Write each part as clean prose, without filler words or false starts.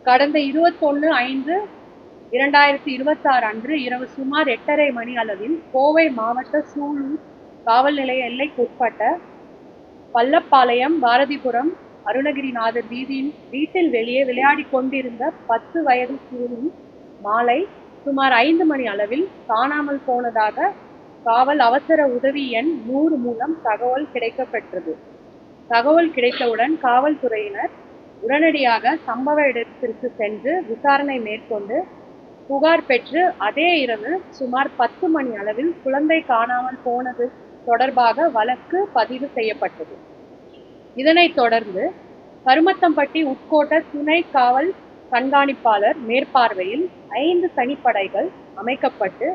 கடந்த 21/5/2026 அன்று இரவு சுமார் 8:30 மணி அளவில் கோவை மாவட்ட சூலூர் காவல் நிலைய எல்லைக்குட்பட்ட பள்ளப்பாளையம் பாரதிபுரம் அருணகிரிநாதர் வீட்டில் வெளியே விளையாடிக் கொண்டிருந்த 10 வயது சிறுமி மாலை சுமார் 5 மணி அளவில் காணாமல் போனதாக காவல் அவசர உதவி எண் 100 மூலம் தகவல் கிடைக்கப்பெற்றது. தகவல் கிடைத்தவுடன் காவல்துறையினர் உடனடியாக சம்பவ இடத்திற்கு சென்று விசாரணை மேற்கொண்டு புகார் பெற்று அதே இரவு சுமார் 10 மணி அளவில் குழந்தை காணாமல் போனது தொடர்பாக வழக்கு பதிவு செய்யப்பட்டது. இதனைத் தொடர்ந்து கருமத்தம்பட்டி உட்கோட்ட துணை காவல் கண்காணிப்பாளர் மேற்பார்வையில் 5 தனிப்படைகள் அமைக்கப்பட்டு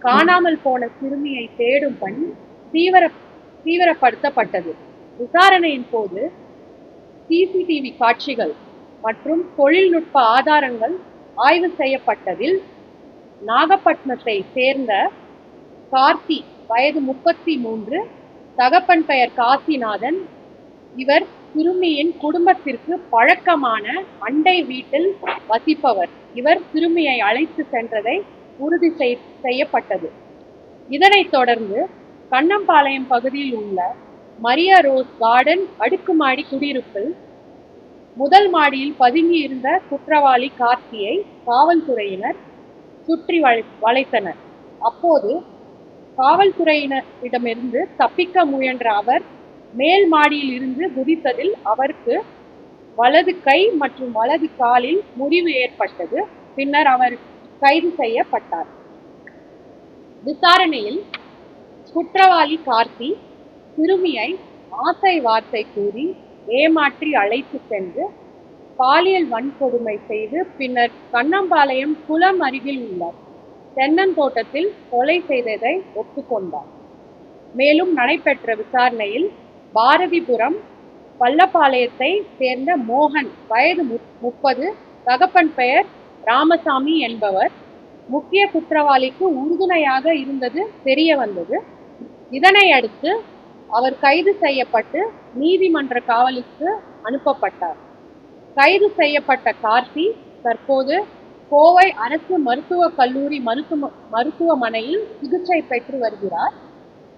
காணாமல் போன சிறுமியை தேடும் பணி தீவிரப்படுத்தப்பட்டது. விசாரணையின் போது சிசிடிவி காட்சிகள் மற்றும் தொழில்நுட்ப ஆதாரங்கள் ஆய்வு செய்யப்பட்டதில் நாகப்பட்டினத்தை சேர்ந்த கார்த்தி வயது 33, தகப்பன் பெயர் காசிநாதன். இவர் சிறுமியின் குடும்பத்திற்கு பழக்கமான அண்டை வீட்டில் வசிப்பவர். இவர் சிறுமியை அழைத்து சென்றதை உறுதி செய்யப்பட்டது. இதனைத் தொடர்ந்து கண்ணம்பாளையம் பகுதியில் உள்ள மரியா ரோஸ் கார்டன் அடுக்குமாடி குடியிருப்பில் முதல் மாடியில் பதுங்கியிருந்த குற்றவாளி கார்த்தியை காவல்துறையினர் சுற்றி வளைத்தனர். அப்போது காவல்துறையினரிடமிருந்து தப்பிக்க முயன்ற அவர் மேல் மாடியில் இருந்து குதித்ததில் அவருக்கு வலது கை மற்றும் வலது காலில் முறிவு ஏற்பட்டது. பின்னர் அவர் கைது செய்யப்பட்டார். விசாரணையில் குற்றவாளி கார்த்தி சிறுமியை ஆசை வார்த்தை கூறி ஏமாற்றி அழைத்து சென்று பாலியல் வன்கொடுமை செய்து பின்னர் கண்ணம்பாளையம் குளம் அருகில் உள்ள தென்னந்தோட்டத்தில் கொலை செய்ததை ஒப்புக்கொண்டார். மேலும் நடைபெற்ற விசாரணையில் பாரதிபுரம் பள்ளப்பாளையத்தை சேர்ந்த மோகன் வயது 30, தகப்பன் பெயர் ராமசாமி என்பவர் முக்கிய குற்றவாளிக்கு உறுதுணையாக இருந்தது தெரிய வந்தது. இதனை அடுத்து அவர் கைது செய்யப்பட்டு நீதிமன்ற காவலுக்கு அனுப்பப்பட்டார். கைது செய்யப்பட்ட கார்த்தி தற்போது கோவை அரசு மருத்துவக் கல்லூரி மருத்துவமனையில் சிகிச்சை பெற்று வருகிறார்.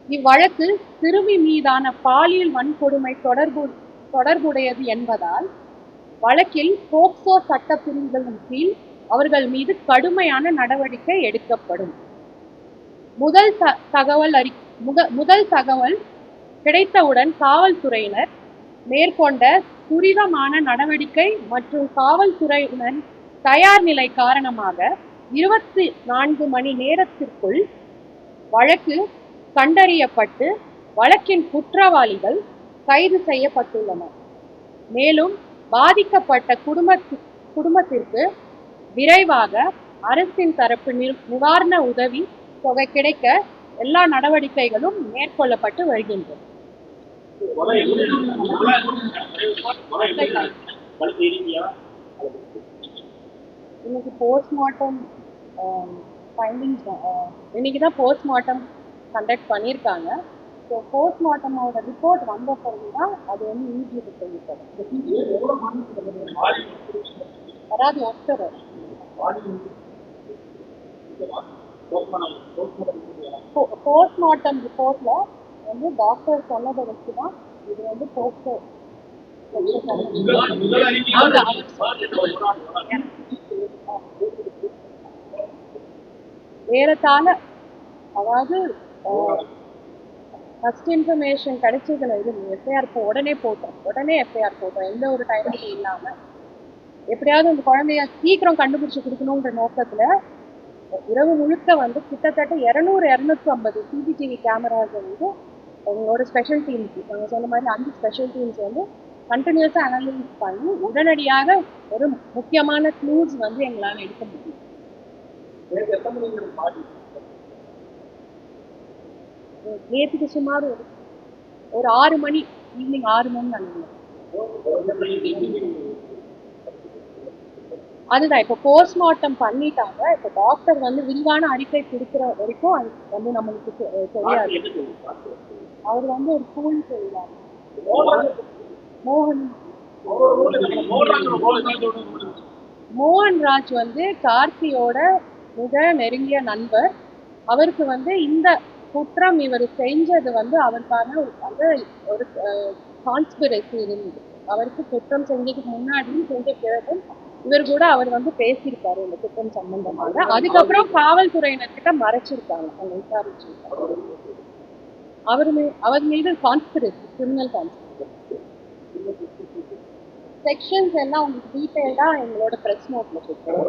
இவ்வழக்கு சிறுமி மீதான பாலியல் வன்கொடுமை தொடர்புடையது என்பதால் வழக்கில் போக்சோ சட்ட பிரிவுகளின் கீழ் அவர்கள் மீது கடுமையான நடவடிக்கை எடுக்கப்படும். முதல் தகவல் கிடைத்தவுடன் காவல்துறையினர் மேற்கொண்ட துரிதமான நடவடிக்கை மற்றும் காவல்துறையினர் தயார் நிலை காரணமாக 24 மணி நேரத்திற்குள் வழக்கு கண்டறியப்பட்டு வழக்கின் குற்றவாளிகள் கைது செய்யப்பட்டுள்ளனர். மேலும் பாதிக்கப்பட்ட குடும்பத்திற்கு விரைவாக அரசின் தரப்பு நிவாரண உதவி தொகை கிடைக்க எல்லா நடவடிக்கைகளும் மேற்கொள்ளப்பட்டு வருகின்றன. இன்னைக்கு போஸ்ட்மார்ட்டம் ஃபைண்டிங்ஸ் இன்னைக்கு தான் போஸ்ட்மார்ட்டம் கண்டக்ட் பண்ணியிருக்காங்க. ஸோ போஸ்ட்மார்ட்டமோட ரிப்போர்ட் வந்த பிறகு தான் அது வந்து ஈஸியாக செய்யப்படும். அதாவது ஒருத்தர் போஸ்ட்மார்ட்டம் ரிப்போர்ட்ல வந்து டாக்டர் சொன்னதை வச்சு தான் இது வந்து போஸ்ட் ஏறத்தாழ அதாவது ஃபர்ஸ்ட் இன்ஃபர்மேஷன் கிடைச்சதுல இருந்து எஃப்ஐஆர் உடனே போட்டோம். எந்த ஒரு டைமும் இல்லாம எப்படியாவது அந்த குழந்தைய சீக்கிரம் கண்டுபிடிச்சு கொடுக்கணுன்ற நோக்கத்துல இரவு முழுக்க வந்து கிட்டத்தட்ட 200-250 சிசிடிவி கேமராஸ் வந்து எங்களோட ஸ்பெஷல் டீம்ஸ் நாங்கள் சொன்ன மாதிரி 5 ஸ்பெஷல் டீம்ஸ் வந்து கண்டினியூஸா அனலைஸ் பண்ணி உடனடியாக ஒரு முக்கியமான க்ளூஸ் வந்து எங்களால் எடுக்க முடியும். நேற்றுக்கு சுமார் ஒரு 6 மணி, ஈவினிங் 6 மணி நினைக்கிறேன். அதுதான் இப்போ போஸ்ட்மார்ட்டம் பண்ணிட்டாங்க. இப்போ டாக்டர் வந்து விரிவான அறிக்கை கொடுக்குற வரைக்கும் அது வந்து நம்மளுக்கு தெரியாது. அவர் வந்து ஒரு ஸ்கூல் செய்வார் மோகன் மோகன் ராஜ் வந்து கார்த்தியோட மிக நெருங்கிய நண்பர். அவருக்கு வந்து இந்த குற்றம் இவர் செஞ்சது வந்து அவருக்கான ஒரு கான்ஸ்பிரசி இருந்தது. அவருக்கு குற்றம் செஞ்சதுக்கு முன்னாடியும் செஞ்ச பிறகும் இவர் கூட அவர் வந்து பேசியிருக்காரு இந்த குற்றம் சம்பந்தமாக. அதுக்கப்புறம் காவல்துறையினர்கிட்ட மறைச்சிருக்காங்க அந்த விசாரிச்சிருக்காங்க. அவர் மீது கான்ஸ்பிரசி, கிரிமினல் கான்ஸ்பிரசி. செக்ஷன்ஸ் எல்லாம் உங்களுக்கு டீடைல்டா எங்களோட பிரஸ் நோட்ல சொல்றோம்.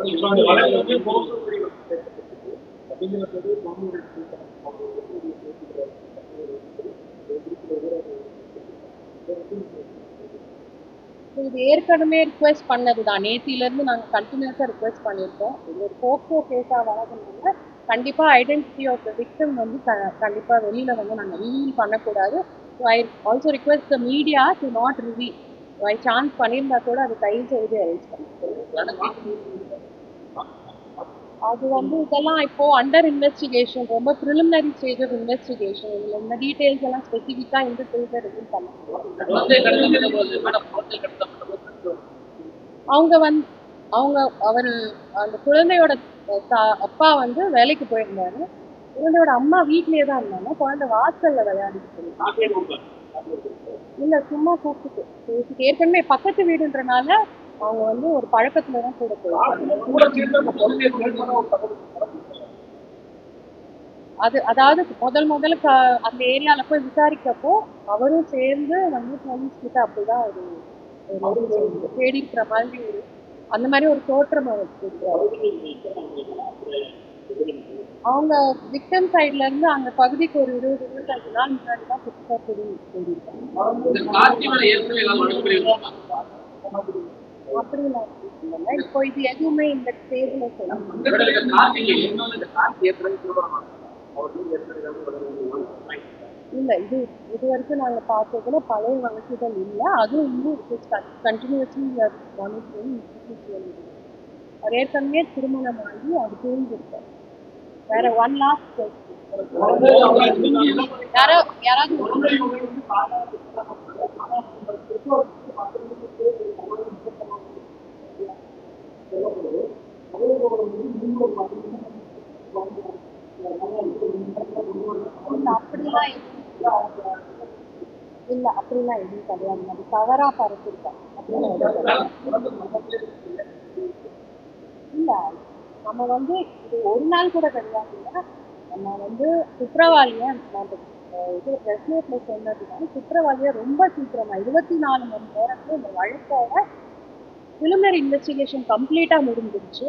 இது ஏற்கனவே ரிக்வெஸ்ட் பண்ணதுதான். நேத்தில இருந்து நாங்க கண்டினியூஸா ரிக்வெஸ்ட் பண்ணியிருக்கோம். இது ஒரு போக்சோ கேஸா வளர்ந்ததுனால கண்டிப்பா ஐடென்டிட்டி ஆஃப் த விக்டிம் வந்து கண்டிப்பா வெளியில வந்து நாங்க ரிவீல் பண்ணக்கூடாது. I also request the media to not reveal. By chance பண்ணியிருந்தா கூட அது தயவு செய்து அரேஞ்ச் பண்ணுங்க. அது வந்து இதெல்லாம் இப்போ அண்டர் இன்வெஸ்டிகேஷன், ரொம்ப ப்ரிலிமினரி ஸ்டேஜ் ஆஃப் இன்வெஸ்டிகேஷன். இதுல இந்த டீடைல்ஸ் எல்லாம் ஸ்பெசிஃபிக்கா இந்த ஸ்டேஜ்ல ரிவீல் பண்ண அவர் அந்த குழந்தையோட அப்பா வந்து வேலைக்கு போயிருந்தாரு. குழந்தையோட அம்மா வீட்லயே தான் இருந்தாங்க. குழந்தை வாசல்ல விளையாடிட்டு இல்ல சும்மா கூப்பிட்டு ஏற்கனவே பக்கத்து வீடுன்றனால அவங்க வந்து ஒரு பழக்கத்துலதான் கூட அதாவது முதல்ல அந்த ஏரியால போய் விசாரிக்கப்போ அவரும் சேர்ந்து வந்து போலீஸ் கிட்ட அப்படிதான் ஒரு தேடிக்கிற மாதிரி அந்த மாதிரி ஒரு தோற்றம் அவங்க விக்டம் சைட்ல இருந்து அந்த பகுதிக்கு ஒரு 20-25 நாள் முன்னாடிதான் புதுசா அப்படிலாம் இப்போ இது எதுவுமே இந்த ஸ்டேஜ்ல இல்ல இது வரைக்கும் நாங்க பார்த்ததுல பழைய வழக்குகள் இல்ல. அதுவும் இன்னும் கண்டினியூஸ்லி அவர் ஏற்கனவே திருமணம் ஆகி அவர் தூங்கிருக்கார். வேற ஒன் லாஸ்ட் யாராவது அப்படிலாம் இல்ல அப்படிலாம் எதுவும் கிடையாது. அது தவறா பரப்பிருக்காங்க. இல்ல நம்ம வந்து இது ஒரு நாள் கூட கிடையாது. நம்ம வந்து குற்றவாளிய இது ரெஸ்னேட்ல சொன்னதுனால குற்றவாளிய ரொம்ப சீக்கிரமா 24 மணி நேரத்துல இந்த வழக்கோட பிலிமினரி இன்வெஸ்டிகேஷன் கம்ப்ளீட்டா முடிஞ்சிருச்சு.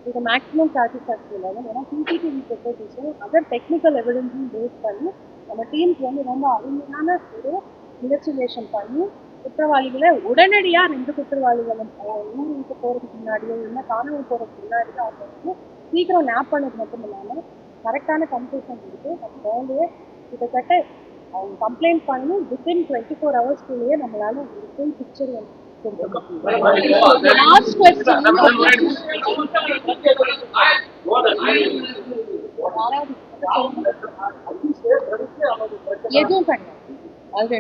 இது மேக்ஸிமம் சாட்டிஸ்ஃபேக்டரி லெவல். ஏன்னா சிசிடிவி ஃபுட்டேஜஸும் அதர் டெக்னிக்கல் எவிடன்ஸும் பேஸ் பண்ணி நம்ம டீம்ஸ் வந்து ரொம்ப அருமையான ஒரு இன்வெஸ்டிகேஷன் பண்ணி குற்றவாளிகளை உடனடியா 2 குற்றவாளிகளும் ஊருக்கு போறதுக்கு முன்னாடியோ இல்லை காணாமல் போறதுக்கு முன்னாடியோ அவங்க வந்து சீக்கிரம் நேப் பண்ணது மட்டும் இல்லாம கரெக்டான கன்ஃபியூஷன் இருக்கு. நம்ம குழந்தைய கிட்டத்தட்ட அவங்க கம்ப்ளைண்ட் பண்ணி வித்தின் 24 ஹவர்ஸ்க்குள்ளேயே நம்மளால ஒரு ஃபுல் பிக்சர் வந்து லாஸ்ட் क्वेश्चन எதுவும் கிடையாது. அது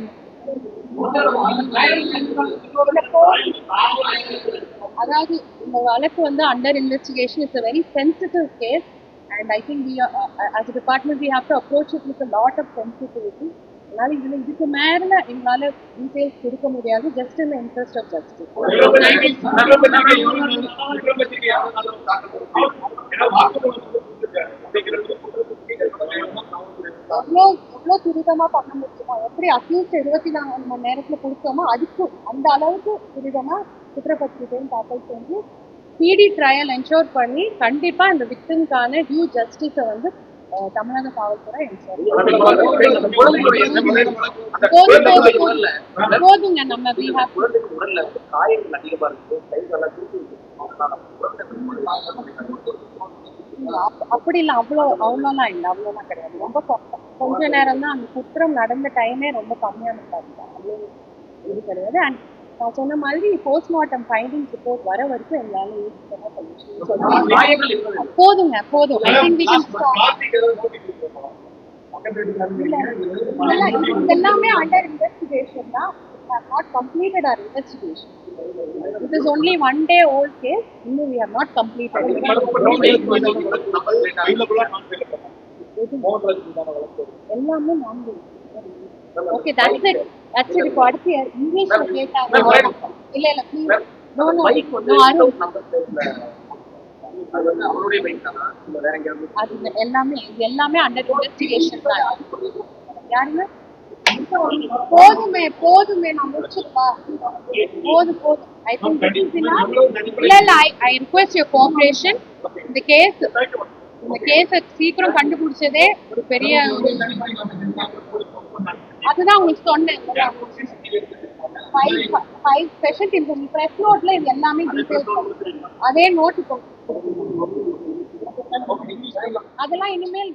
அதாவது இந்த வழக்கு வந்து under investigation. It's a very sensitive case and I think we as a department we have to approach it with a lot of sensitivity. அதனால இதுக்கு மேல எங்களால டீடைல்ஸ் கொடுக்க முடியாது. Just in interest of justice. எவ்வளவு துரிதமா பண்ண முடியுமோ, எப்படி அக்யூஸ்ட் 24 மணி நேரத்துல கொடுத்தோமோ அதுக்கு அந்த அளவுக்கு துரிதமா குற்றப்பத்திரிகையும் தாக்கல் செஞ்சு ஸ்பீடி ட்ரையல் என்ஷோர் பண்ணி கண்டிப்பா இந்த விக்டிம்கான டியூ ஜஸ்டிஸை வந்து தமிழக காவல்துறை போதுங்க. நம்ம அப்படி இல்ல, அவ்வளோலாம் இல்ல, அவ்வளோலாம் கிடையாது. ரொம்ப கொஞ்ச நேரம் தான். அந்த குற்றம் நடந்த டைமே ரொம்ப கம்மியான அவ்வளோ இது கிடையாது. அண்ட் நான் சொன்ன மாதிரி போஸ்ட்மார்ட்டம் ஃபைண்டிங் ரிப்போர்ட் வர வரைக்கும் எங்களால போதுங்க போதும். I think we can stop. எல்லாமே அண்டர் இன்வெஸ்டிகேஷன் தான். Not completed or investigation. It is only 1 day old case. இன்னும் we have not completed. எல்லாமே நான்கு. Okay, that's it. That's it. இப்போ அடுத்து இங்கிலீஷ்ல கேட்டாங்க. இல்ல இல்ல please. No no no Arun. அது எல்லாமே எல்லாமே அண்டர் இன்வெஸ்டிகேஷன் தான். யாருங்க? போதுமே போதுமே நான் முடிச்சிருப்பா. போதும். I think this is enough. இல்ல I request your cooperation. இந்த கேஸ சீக்கிரம் கண்டுபிடிச்சதே ஒரு பெரிய அதுதான் உங்களுக்கு சொன்னேன். 5 ஸ்பெஷல் டீம் பிரஸ் நோட்ல இது எல்லாமே டீடைல்ஸ் அதே நோட் இப்போ அதெல்லாம் இனிமேல்